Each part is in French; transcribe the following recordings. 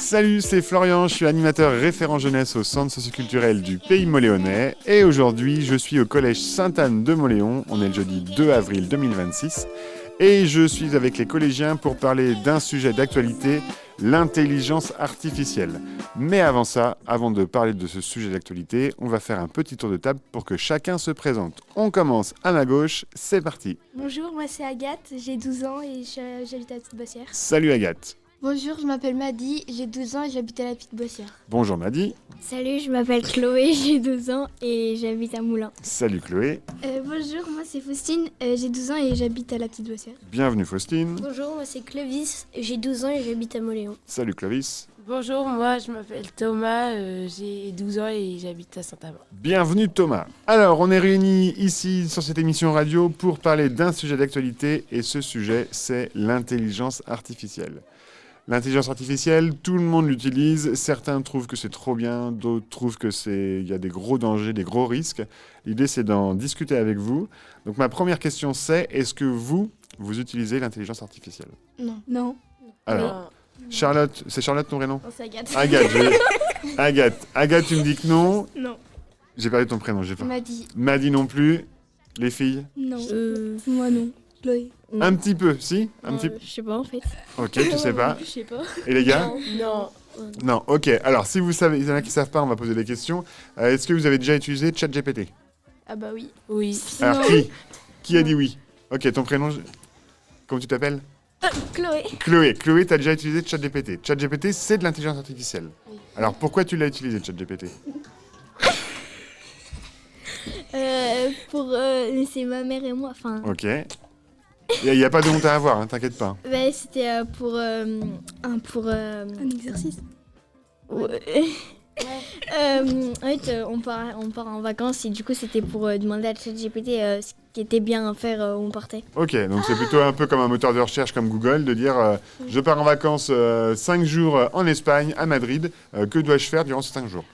Salut, c'est Florian, je suis animateur référent jeunesse au centre socioculturel du Pays Moléonnais et aujourd'hui je suis au collège Sainte-Anne de Moléon, on est le jeudi 2 avril 2026 et je suis avec les collégiens pour parler d'un sujet d'actualité, l'intelligence artificielle. Mais avant ça, avant de parler de ce sujet d'actualité, on va faire un petit tour de table pour que chacun se présente. On commence à ma gauche, c'est parti. Bonjour, moi c'est Agathe, j'ai 12 ans et j'habite à la Petite Bossière. Salut Agathe. Bonjour, je m'appelle Madi, j'ai 12 ans et j'habite à la Petite Bossière. Bonjour Madi. Salut, je m'appelle Chloé, j'ai 12 ans et j'habite à Moulins. Salut Chloé. Bonjour, moi c'est Faustine, j'ai 12 ans et j'habite à la Petite Bossière. Bienvenue Faustine. Bonjour, moi c'est Clovis, j'ai 12 ans et j'habite à Moléon. Salut Clovis. Bonjour, moi je m'appelle Thomas, j'ai 12 ans et j'habite à Saint-Amand. Bienvenue Thomas. Alors, on est réunis ici sur cette émission radio pour parler d'un sujet d'actualité et ce sujet, c'est l'intelligence artificielle. L'intelligence artificielle, tout le monde l'utilise. Certains trouvent que c'est trop bien, d'autres trouvent qu'il y a des gros dangers, des gros risques. L'idée, c'est d'en discuter avec vous. Donc, ma première question, c'est est-ce que vous utilisez l'intelligence artificielle ? Non. Alors, Charlotte, c'est Charlotte ton prénom ? Non, c'est Agathe. Agathe, tu me dis que non. Non. J'ai perdu ton prénom, j'ai pas. Madi. Madi non plus. Les filles ? Non. Moi non. Chloé. Un petit peu, si ? Je sais pas en fait. Ok, tu sais pas. Je sais pas. Et les gars ? Non. Non, ok. Alors, si vous savez, il y en a qui savent pas, on va poser des questions. Est-ce que vous avez déjà utilisé ChatGPT ? Ah bah oui. Oui. Alors, qui a dit oui ? Ok, ton prénom, comment tu t'appelles ? Chloé. Chloé, t'as déjà utilisé ChatGPT. ChatGPT, c'est de l'intelligence artificielle. Oui. Alors, pourquoi tu l'as utilisé, ChatGPT ? Pour laisser ma mère et moi, enfin, Ok. Il n'y a pas de honte à avoir, hein, t'inquiète pas. bah, c'était pour Un exercice. en fait, on part en vacances et du coup c'était pour demander à ChatGPT ce qui était bien à faire où on partait. Ok, donc c'est plutôt un peu comme un moteur de recherche comme Google, de dire je pars en vacances 5 jours en Espagne, à Madrid, que dois-je faire durant ces 5 jours ?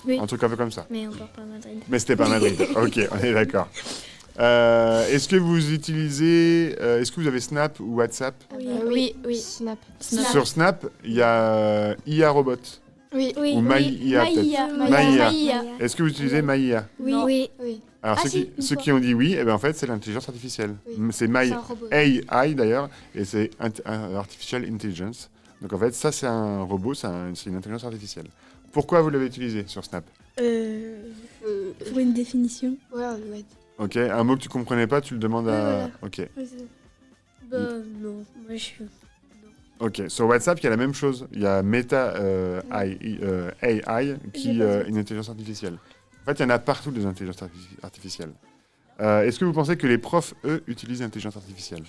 Oui. Un truc un peu comme ça. Mais on part pas à Madrid. Mais c'était pas Madrid. Ok, on est d'accord. Est-ce que vous utilisez, est-ce que vous avez Snap ou WhatsApp ? Oui. Snap. Sur Snap, il y a IA Robot Oui. ou MyIA peut-être. Maïa. Est-ce que vous utilisez MyIA ? Oui. Alors Ah, ceux qui ont dit oui, eh ben, en fait c'est l'intelligence artificielle. Oui. C'est C'est un robot. MyAI d'ailleurs, et c'est Artificial Intelligence. Donc en fait ça c'est un robot, c'est une intelligence artificielle. Pourquoi vous l'avez utilisé sur Snap ? Pour une définition. Ouais. Ok, un mot que tu comprenais pas, tu le demandes à... Voilà. Ok. Bah non, moi je suis... Ok, sur WhatsApp, il y a la même chose. Il y a Meta AI qui est une intelligence artificielle. En fait, il y en a partout des intelligences artificielles. Est-ce que vous pensez que les profs, eux, utilisent l'intelligence artificielle ?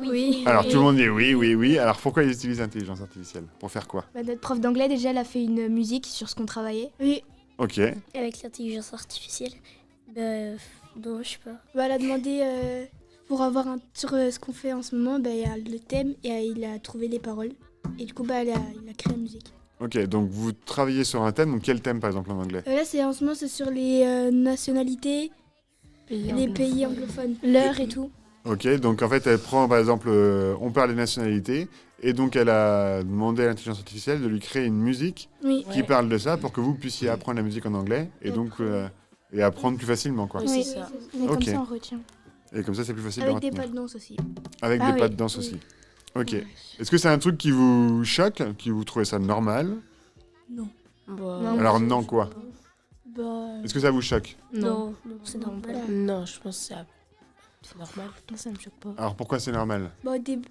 Oui. Alors, tout le monde dit oui. Alors, pourquoi ils utilisent l'intelligence artificielle ? Pour faire quoi ? Bah, notre prof d'anglais déjà elle a fait une musique sur ce qu'on travaillait. Oui. Ok. Avec l'intelligence artificielle, bah non, je sais pas. Bah, elle a demandé pour avoir sur ce qu'on fait en ce moment, bah, il y a le thème et il a trouvé les paroles. Et du coup bah, il a créé la musique. Ok, donc vous travaillez sur un thème. Donc, quel thème, par exemple, en anglais ? Là en ce moment c'est sur les nationalités, les pays anglophones. L'heure et tout. Ok, donc en fait, elle prend, par exemple, on parle des nationalités, et donc elle a demandé à l'intelligence artificielle de lui créer une musique Oui. qui parle de ça pour que vous puissiez apprendre la musique en anglais, et donc et apprendre plus facilement, quoi. Oui, c'est ça. Mais Ok. comme ça on retient. Et comme ça, c'est plus facile de Avec des retenir. pas de danse aussi. Avec Ah des pas oui. de danse aussi. Ok. Ouais. Est-ce que c'est un truc qui vous choque, qui vous trouvez ça normal ? Non. Bah, Non. Alors non, quoi ? Bah Est-ce que ça vous choque ? Non, c'est normal. voilà. non, je pense que c'est normal. Non, ça me choque pas. Alors pourquoi c'est normal ? Bah, au début.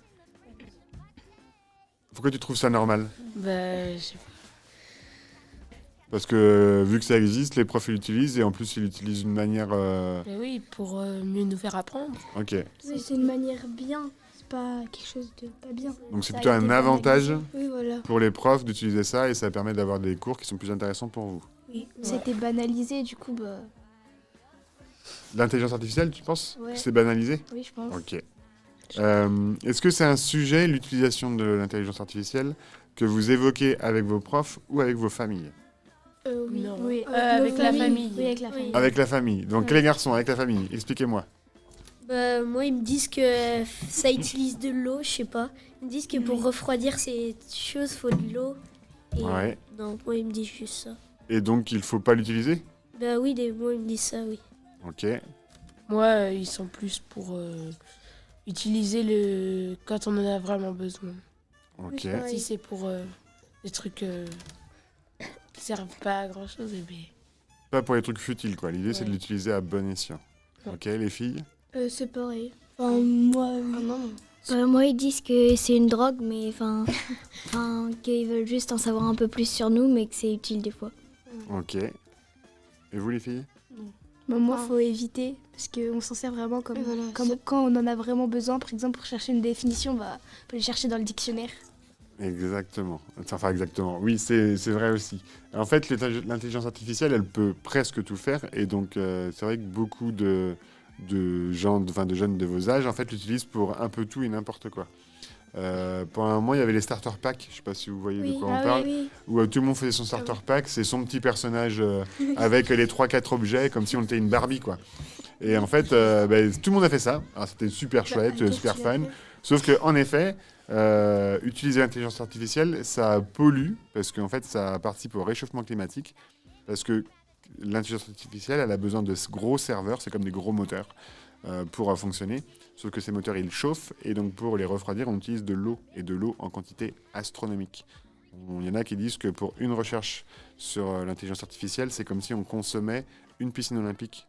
Pourquoi tu trouves ça normal ? Bah, je sais pas. Parce que vu que ça existe, les profs l'utilisent, et en plus ils l'utilisent d'une manière... Mais oui, pour mieux nous faire apprendre. Ok. Oui, c'est une manière bien. C'est pas quelque chose de pas bien. Donc c'est Ça a plutôt été un avantage banalisé. Oui, voilà. pour les profs d'utiliser ça, et ça permet d'avoir des cours qui sont plus intéressants pour vous. Oui. C'était banalisé, du coup, bah. L'intelligence artificielle, tu penses Ouais. que c'est banalisé ? Oui, je pense. Ok. Est-ce que c'est un sujet, l'utilisation de l'intelligence artificielle, que vous évoquez avec vos profs ou avec vos familles ? Oui. Non. Oui. Avec nos la familles. famille. Oui, avec la famille. Avec la famille. Donc Ouais. les garçons, avec la famille. Expliquez-moi. Bah, moi, ils me disent que ça utilise de l'eau, je sais pas. Ils me disent que pour refroidir ces choses, faut de l'eau. Et Ouais. non, moi, ils me disent juste ça. Et donc, il faut pas l'utiliser? Bah oui, moi, ils me disent ça, oui. Ok. Moi, ils sont plus pour utiliser quand on en a vraiment besoin. Ok. Oui, Si c'est pour des trucs qui servent pas à grand chose, eh bien. Pas pour les trucs futiles, quoi. L'idée, c'est de Ouais. l'utiliser à bon escient. Ouais. Ok, les filles? C'est pareil. Enfin, moi, Ah non. Moi, ils disent que c'est une drogue, mais enfin, qu'ils veulent juste en savoir un peu plus sur nous, mais que c'est utile des fois. Ok. Et vous, les filles? Moi, Ah. faut éviter, parce qu'on s'en sert vraiment comme Voilà, quand on en a vraiment besoin. Par exemple, pour chercher une définition, on peut les chercher dans le dictionnaire. Exactement. Enfin, exactement. Oui, c'est vrai aussi. En fait, l'intelligence artificielle, elle peut presque tout faire. Et donc, c'est vrai que beaucoup de gens, de jeunes de vos âges, en fait, l'utilisent pour un peu tout et n'importe quoi. Pendant un moment, il y avait les starter packs. Je ne sais pas si vous voyez de quoi on parle. Où tout le monde faisait son starter pack. C'est son petit personnage avec les 3-4 objets, comme si on était une Barbie, quoi. Et en fait, tout le monde a fait ça. Alors, c'était super chouette, super fun. Sauf qu'en effet, utiliser l'intelligence artificielle, ça pollue, parce qu'en fait, ça participe au réchauffement climatique. Parce que l'intelligence artificielle, elle a besoin de gros serveurs, c'est comme des gros moteurs, pour fonctionner. Sauf que ces moteurs, ils chauffent, et donc pour les refroidir, on utilise de l'eau, et de l'eau en quantité astronomique. Il y en a qui disent que pour une recherche sur l'intelligence artificielle, c'est comme si on consommait une piscine olympique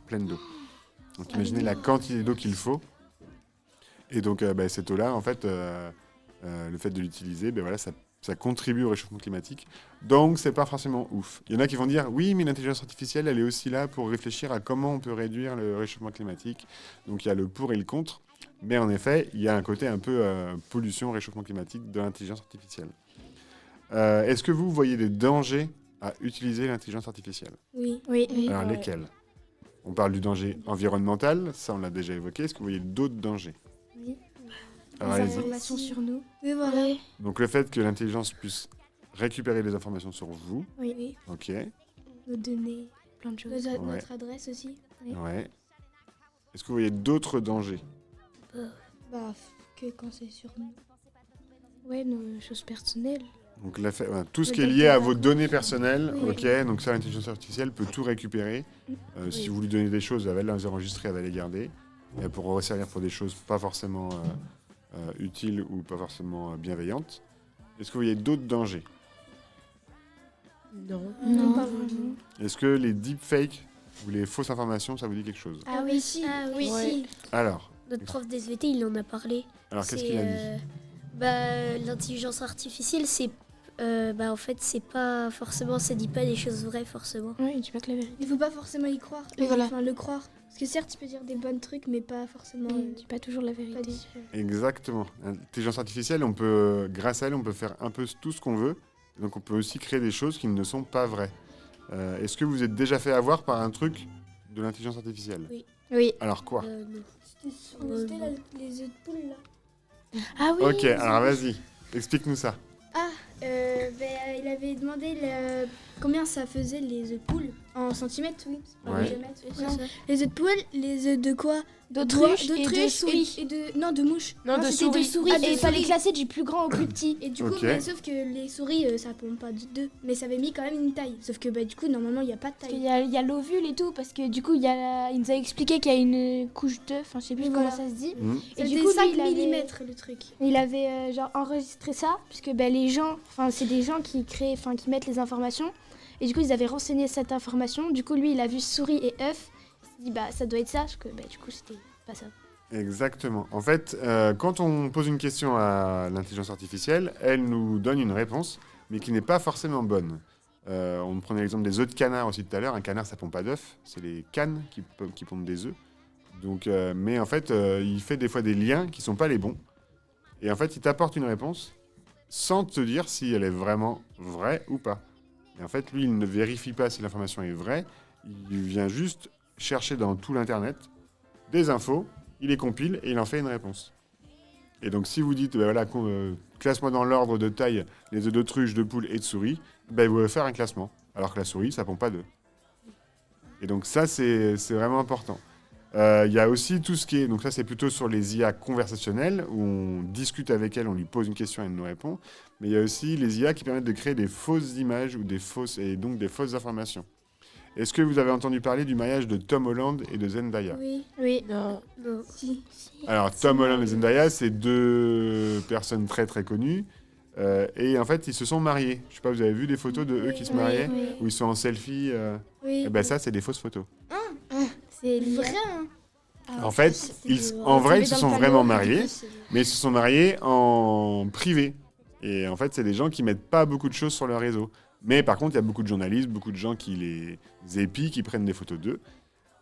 pleine d'eau. Donc imaginez la quantité d'eau qu'il faut. Et donc cette eau-là, en fait, le fait de l'utiliser, voilà, ça contribue au réchauffement climatique. Donc c'est pas forcément ouf. Il y en a qui vont dire oui, mais l'intelligence artificielle, elle est aussi là pour réfléchir à comment on peut réduire le réchauffement climatique. Donc il y a le pour et le contre. Mais en effet, il y a un côté un peu pollution, réchauffement climatique de l'intelligence artificielle. Est-ce que vous voyez des dangers à utiliser l'intelligence artificielle? oui. Alors Ouais. lesquels? On parle du danger environnemental, ça on l'a déjà évoqué. Est-ce que vous voyez d'autres dangers? Oui. Alors, Les allez-y. informations sur nous. Oui, voilà. Donc le fait que l'intelligence puisse récupérer les informations sur vous, Oui. ok, Nos données, plein de choses. Notre adresse aussi. Oui. ouais. Est-ce que vous voyez d'autres dangers? Bah, que quand c'est sur nous. Ouais, nos choses personnelles. Donc voilà, tout ce Le qui est lié à data. vos données personnelles, Oui. ok, donc ça l'intelligence artificielle peut tout récupérer. Si vous lui donnez des choses, elle va les enregistrer, elle va les garder. Et elle pourra servir pour des choses pas forcément utiles ou pas forcément bienveillantes. Est-ce que vous voyez d'autres dangers? Non. Non. Pas vraiment. Est-ce que les deepfakes ou les fausses informations, ça vous dit quelque chose? Ah oui, si. Ah oui, Ouais. si. Alors, Notre prof d'SVT, il en a parlé. qu'est-ce C'est, qu'il a dit? L'intelligence artificielle, en fait, c'est pas forcément, ça dit pas des choses vraies forcément. Ouais, il dit pas que la vérité. Il faut pas forcément y croire. Oui, voilà. Enfin, le croire. Parce que certes, tu peux dire des bons trucs, mais pas forcément. Il dit pas toujours la pas vérité. dit. Exactement. L'intelligence artificielle, grâce à elle, on peut faire un peu tout ce qu'on veut. Donc on peut aussi créer des choses qui ne sont pas vraies. Est-ce que vous êtes déjà fait avoir par un truc de l'intelligence artificielle? Oui. Alors quoi? Non. C'était les œufs de poule, là. Ah oui. Ok, alors vas-y, explique-nous ça. Il avait demandé combien ça faisait les œufs de poule. En centimètres, oui. Pas en Ouais. millimètres. C'est Non. ça. Les œufs de poule, les œufs de quoi? D'autruche et de D'autruche souris. et non, de mouches. Non, de C'était souris. de souris. Ah, de et il fallait souris. classer du plus grand au plus petit. Et du coup, Ok. sauf que les souris, ça pompe pas d'œufs. Mais ça avait mis quand même une taille. Sauf que du coup, normalement, il n'y a pas de Parce qu'il taille. y a l'ovule et tout, parce que du coup, il nous a expliqué qu'il y a une couche d'œuf, enfin je sais plus Oui, comment voilà. ça se dit. Et Et du du coup, coup, 5 lui, il avait- mm le truc. Il avait genre enregistré ça, puisque les gens, enfin c'est des gens qui créent, enfin qui mettent les informations. Et du coup, ils avaient renseigné cette information. Du coup, lui, il a vu souris et œuf. Il s'est dit, ça doit être ça, parce que du coup, c'était pas ça. Exactement. En fait, quand on pose une question à l'intelligence artificielle, elle nous donne une réponse, mais qui n'est pas forcément bonne. On prenait l'exemple des œufs de canard aussi tout à l'heure. Un canard, ça pompe pas d'œufs, c'est les canes qui pondent des œufs. Donc, mais en fait, il fait des fois des liens qui sont pas les bons. Et en fait, il t'apporte une réponse sans te dire si elle est vraiment vraie ou pas. Et en fait, lui, il ne vérifie pas si l'information est vraie. Il vient juste chercher dans tout l'Internet des infos, il les compile et il en fait une réponse. Et donc, si vous dites, classe-moi dans l'ordre de taille les œufs d'autruche, de poule et de souris, il va faire un classement. Alors que la souris, ça pompe pas d'œufs. Et donc ça, c'est vraiment important. Il y a aussi tout ce qui est... Donc ça, c'est plutôt sur les IA conversationnelles, où on discute avec elle, on lui pose une question et elle nous répond. Mais il y a aussi les IA qui permettent de créer des fausses images ou des fausses informations. Est-ce que vous avez entendu parler du mariage de Tom Holland et de Zendaya? Oui. Oui. Non. Si. Alors, Tom Holland et Zendaya, c'est deux personnes très très connues. Et en fait, ils se sont mariés. Je sais pas, vous avez vu des photos de eux qui se mariaient? Où ils sont en selfie. Oui. Et ben ça, c'est des fausses photos. C'est Vrai, vrai. hein. En fait, en vrai, ils se sont vraiment mariés, mais ils se sont mariés en privé. Et en fait, c'est des gens qui mettent pas beaucoup de choses sur leur réseau. Mais par contre, il y a beaucoup de journalistes, beaucoup de gens qui les épient, qui prennent des photos d'eux.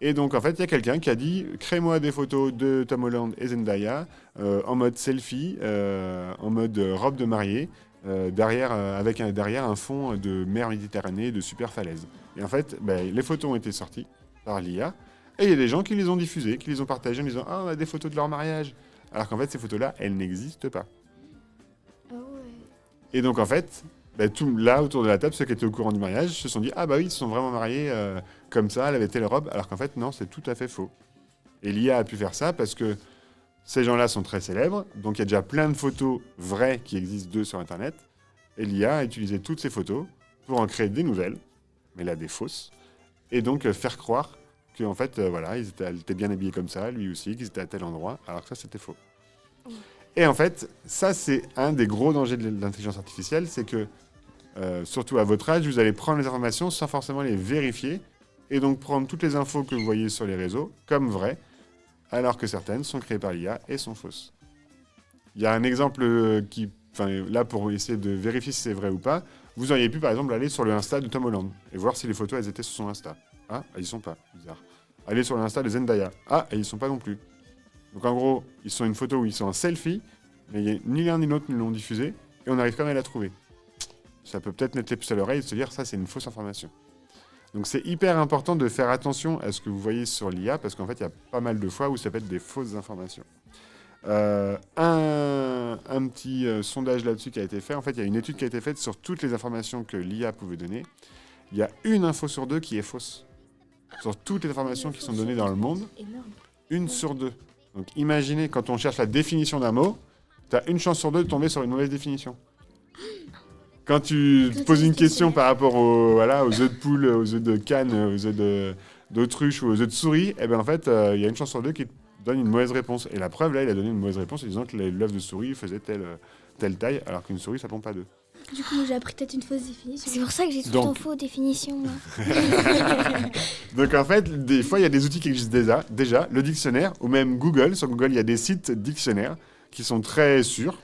Et donc, en fait, il y a quelqu'un qui a dit « Crée-moi des photos de Tom Holland et Zendaya en mode selfie, en mode robe de mariée, avec derrière un fond de mer Méditerranée, de super falaises. » Et en fait, les photos ont été sorties par l'IA. Et il y a des gens qui les ont diffusées, qui les ont partagées en disant « Ah, on a des photos de leur mariage !» Alors qu'en fait, ces photos-là, elles n'existent pas. Et donc, en fait, là, autour de la table, ceux qui étaient au courant du mariage se sont dit « Ah bah oui, ils se sont vraiment mariés comme ça, elle avait telle robe. » Alors qu'en fait, non, c'est tout à fait faux. Et l'IA a pu faire ça parce que ces gens-là sont très célèbres. Donc, il y a déjà plein de photos vraies qui existent d'eux sur Internet. Et l'IA a utilisé toutes ces photos pour en créer des nouvelles, mais là, des fausses. Et donc, faire croire qu'en fait, elle était bien habillés comme ça, lui aussi, qu'ils étaient à tel endroit, alors que ça, c'était faux. Et en fait, ça, c'est un des gros dangers de l'intelligence artificielle, c'est que, surtout à votre âge, vous allez prendre les informations sans forcément les vérifier, et donc prendre toutes les infos que vous voyez sur les réseaux comme vraies, alors que certaines sont créées par l'IA et sont fausses. Il y a un exemple là, pour essayer de vérifier si c'est vrai ou pas, vous auriez pu, par exemple, aller sur le Insta de Tom Holland, et voir si les photos, elles étaient sur son Insta. Ah, ils sont pas, bizarre. Allez sur l'Insta de Zendaya. Ah, et ils sont pas non plus. Donc en gros, ils sont une photo où ils sont en selfie, mais ni l'un ni l'autre ne l'ont diffusée, et on arrive quand même à la trouver. Ça peut peut-être mettre les puces à l'oreille et se dire, ça c'est une fausse information. Donc c'est hyper important de faire attention à ce que vous voyez sur l'IA, parce qu'en fait, il y a pas mal de fois où ça peut être des fausses informations. Un petit sondage là-dessus qui a été fait. En fait, il y a une étude qui a été faite sur toutes les informations que l'IA pouvait donner. Il y a une info sur deux qui est fausse. Sur toutes les informations qui sont données dans le monde, une sur deux. Donc imaginez, quand on cherche la définition d'un mot, tu as une chance sur deux de tomber sur une mauvaise définition. Quand tu te poses une question par rapport aux œufs de poule, aux œufs de canne, aux œufs d'autruche ou aux œufs de souris, eh ben en fait, il y a une chance sur deux qui te donne une mauvaise réponse. Et la preuve, là, il a donné une mauvaise réponse en disant que l'œuf de souris faisait telle taille, alors qu'une souris, ça pond pas d'œufs. Du coup, j'ai appris peut-être une fausse définition. C'est pour ça que j'ai tout le temps faux définition. Donc en fait, des fois, il y a des outils qui existent déjà, le dictionnaire, ou même Google. Sur Google, il y a des sites dictionnaires qui sont très sûrs,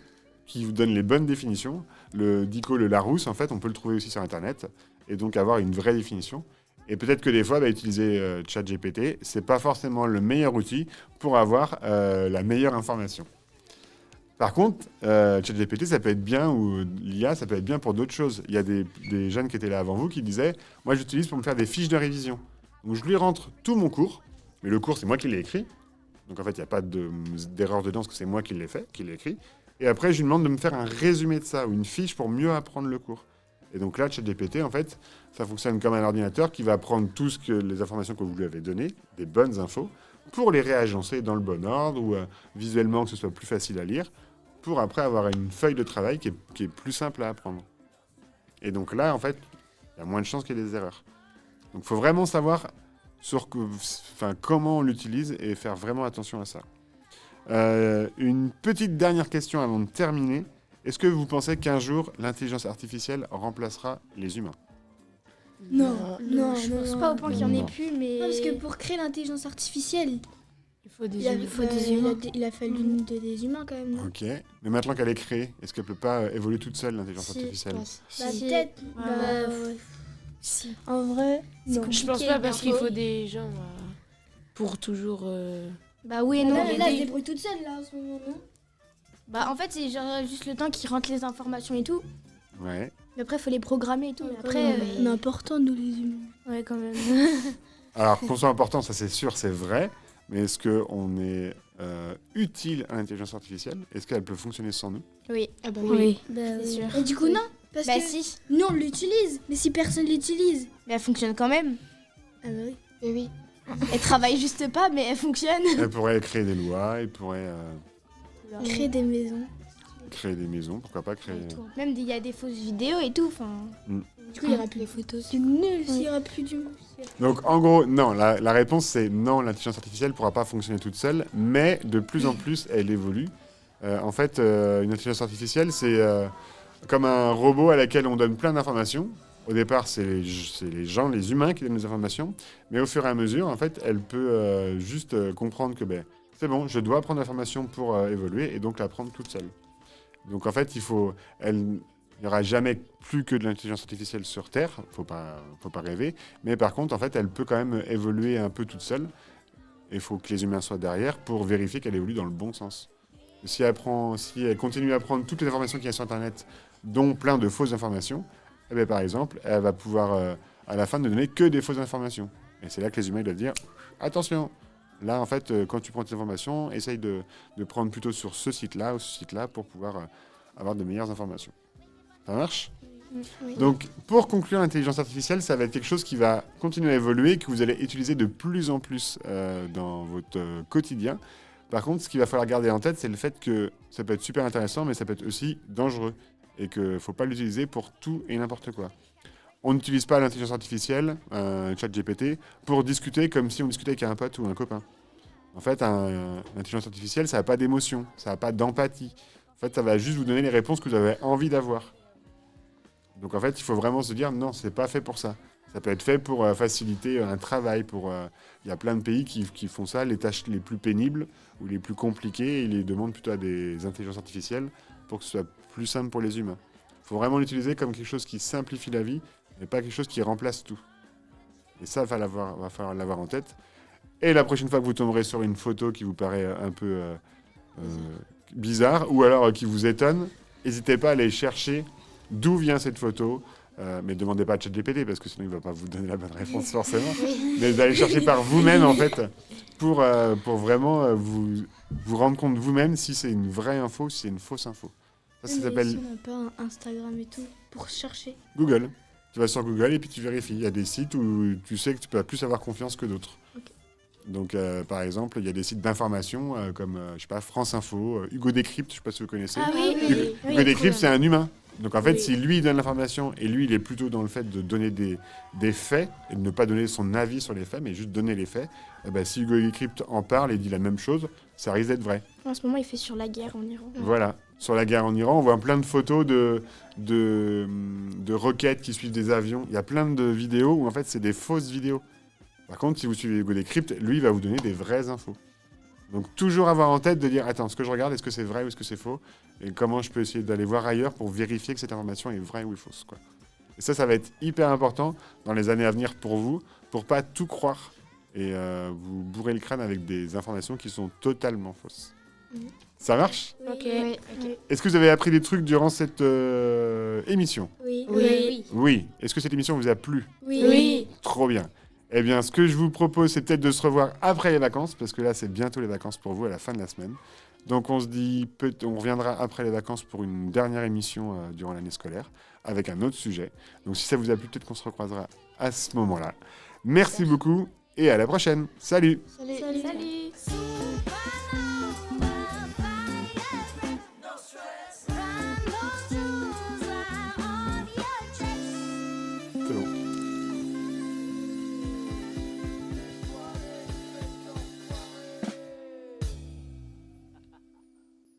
qui vous donnent les bonnes définitions. Le Dico, le Larousse, en fait, on peut le trouver aussi sur Internet, et donc avoir une vraie définition. Et peut-être que des fois, utiliser ChatGPT, c'est pas forcément le meilleur outil pour avoir la meilleure information. Par contre, ChatGPT, ça peut être bien, ou l'IA, ça peut être bien pour d'autres choses. Il y a des jeunes qui étaient là avant vous qui disaient « Moi, j'utilise pour me faire des fiches de révision. » Donc, je lui rentre tout mon cours, mais le cours, c'est moi qui l'ai écrit. Donc, en fait, il n'y a pas d'erreur dedans, parce que c'est moi qui l'ai écrit. Et après, je lui demande de me faire un résumé de ça, ou une fiche pour mieux apprendre le cours. Et donc là, ChatGPT, en fait, ça fonctionne comme un ordinateur qui va prendre les informations que vous lui avez données, des bonnes infos, pour les réagencer dans le bon ordre, ou visuellement que ce soit plus facile à lire, pour après avoir une feuille de travail qui est plus simple à apprendre. Et donc là, en fait, il y a moins de chances qu'il y ait des erreurs. Donc il faut vraiment savoir comment on l'utilise et faire vraiment attention à ça. Une petite dernière question avant de terminer. Est-ce que vous pensez qu'un jour, l'intelligence artificielle remplacera les humains ? Non, Je pense pas au point qu'il y en ait plus, mais... Non, parce que pour créer l'intelligence artificielle, Il faut des il humains. des humains. Il a fallu des humains quand même. Non Ok. Mais maintenant qu'elle est créée, est-ce qu'elle peut pas évoluer toute seule, l'intelligence Si, artificielle ? Bah, Si. peut-être. Ouais. Si. En vrai, non. Je pense pas parce qu'il faut des gens pour toujours. Bah oui et non. Là, mais elle se dès- débrouille toute seule, là, en ce moment, non Bah en fait, c'est genre juste le temps qui rentre les informations et tout. Ouais. Mais après, il faut les programmer et tout. Mais Après, après, on est important, nous, les humains. ouais, quand même. Alors, qu'on soit important, ça c'est sûr, c'est vrai. Mais est-ce qu'on est utile à l'intelligence artificielle ? Est-ce qu'elle peut fonctionner sans nous ? Oui. Ah bah Oui. C'est sûr. Et du coup, non. Parce Bah que si. nous, on l'utilise. Mais si personne l'utilise. Mais elle fonctionne quand même. Ah bah oui. Mais oui. Elle travaille juste pas, mais elle fonctionne. Elle pourrait créer des lois, elle pourrait Créer des maisons. créer des maisons, pourquoi pas créer... Même il y a des fausses vidéos et tout. Enfin, Du coup, il n'y aura plus les photos. C'est nul s'il n'y aura plus du Donc en gros, non, la réponse c'est non, l'intelligence artificielle ne pourra pas fonctionner toute seule, mais de plus en plus elle évolue. En fait, une intelligence artificielle c'est comme un robot à laquelle on donne plein d'informations. Au départ, c'est les gens, les humains qui donnent les informations, mais au fur et à mesure, en fait, elle peut juste comprendre que c'est bon, je dois prendre l'information pour évoluer et donc la prendre toute seule. Donc en fait, il n'y aura jamais plus que de l'intelligence artificielle sur Terre, faut pas rêver, mais par contre, en fait, elle peut quand même évoluer un peu toute seule. Il faut que les humains soient derrière pour vérifier qu'elle évolue dans le bon sens. Si elle continue à prendre toutes les informations qu'il y a sur Internet, dont plein de fausses informations, eh bien, par exemple, elle va pouvoir à la fin ne donner que des fausses informations. Et c'est là que les humains doivent dire attention. Là, en fait, quand tu prends tes informations, essaye de prendre plutôt sur ce site-là ou ce site-là pour pouvoir avoir de meilleures informations. Ça marche ? Oui. Donc, pour conclure, l'intelligence artificielle, ça va être quelque chose qui va continuer à évoluer, que vous allez utiliser de plus en plus dans votre quotidien. Par contre, ce qu'il va falloir garder en tête, c'est le fait que ça peut être super intéressant, mais ça peut être aussi dangereux. Et qu'il ne faut pas l'utiliser pour tout et n'importe quoi. On n'utilise pas l'intelligence artificielle, ChatGPT, pour discuter comme si on discutait avec un pote ou un copain. En fait, l'intelligence artificielle, ça n'a pas d'émotion, ça n'a pas d'empathie. En fait, ça va juste vous donner les réponses que vous avez envie d'avoir. Donc en fait, il faut vraiment se dire, non, c'est pas fait pour ça. Ça peut être fait pour faciliter un travail. Il y a plein de pays qui font ça, les tâches les plus pénibles ou les plus compliquées, ils les demandent plutôt à des intelligences artificielles pour que ce soit plus simple pour les humains. Il faut vraiment l'utiliser comme quelque chose qui simplifie la vie, mais pas quelque chose qui remplace tout. Et ça, va falloir l'avoir en tête. Et la prochaine fois que vous tomberez sur une photo qui vous paraît un peu bizarre, ou alors qui vous étonne, n'hésitez pas à aller chercher d'où vient cette photo. Mais ne demandez pas à ChatGPT, parce que sinon il ne va pas vous donner la bonne réponse forcément. Mais d'aller chercher par vous-même, en fait, pour vraiment vous rendre compte vous-même si c'est une vraie info ou si c'est une fausse info. Ça s'appelle Si on n'a pas un Instagram et tout pour chercher. Google. Tu vas sur Google et puis tu vérifies. Il y a des sites où tu sais que tu peux plus avoir confiance que d'autres. Okay. Donc, par exemple, il y a des sites d'information comme, je sais pas, France Info, Hugo Décrypte, je sais pas si vous connaissez. Ah oui, Hugo Décrypte, c'est un humain. Donc en fait, Oui. si lui donne l'information et lui, il est plutôt dans le fait de donner des faits et de ne pas donner son avis sur les faits, mais juste donner les faits, eh ben, si Hugo Décrypte en parle et dit la même chose, ça risque d'être vrai. en ce moment, il fait sur la guerre en Iran. Voilà. Sur la guerre en Iran, on voit plein de photos de roquettes qui suivent des avions. Il y a plein de vidéos où en fait, c'est des fausses vidéos. Par contre, si vous suivez Hugo Décrypte, lui, il va vous donner des vraies infos. Donc toujours avoir en tête de dire, attends, ce que je regarde, est-ce que c'est vrai ou est-ce que c'est faux ? Et comment je peux essayer d'aller voir ailleurs pour vérifier que cette information est vraie ou est fausse, quoi. Et ça va être hyper important dans les années à venir pour vous, pour pas tout croire et vous bourrer le crâne avec des informations qui sont totalement fausses. Ça marche ? Ok. Ouais. Est-ce que vous avez appris des trucs durant cette émission ? Oui. Oui. Oui. Est-ce que cette émission vous a plu ? Oui. Trop bien. Eh bien, ce que je vous propose, c'est peut-être de se revoir après les vacances, parce que là, c'est bientôt les vacances pour vous, à la fin de la semaine. Donc, on se dit, on reviendra après les vacances pour une dernière émission durant l'année scolaire, avec un autre sujet. Donc, si ça vous a plu, peut-être qu'on se recroisera à ce moment-là. Merci beaucoup, et à la prochaine. Salut ! Salut.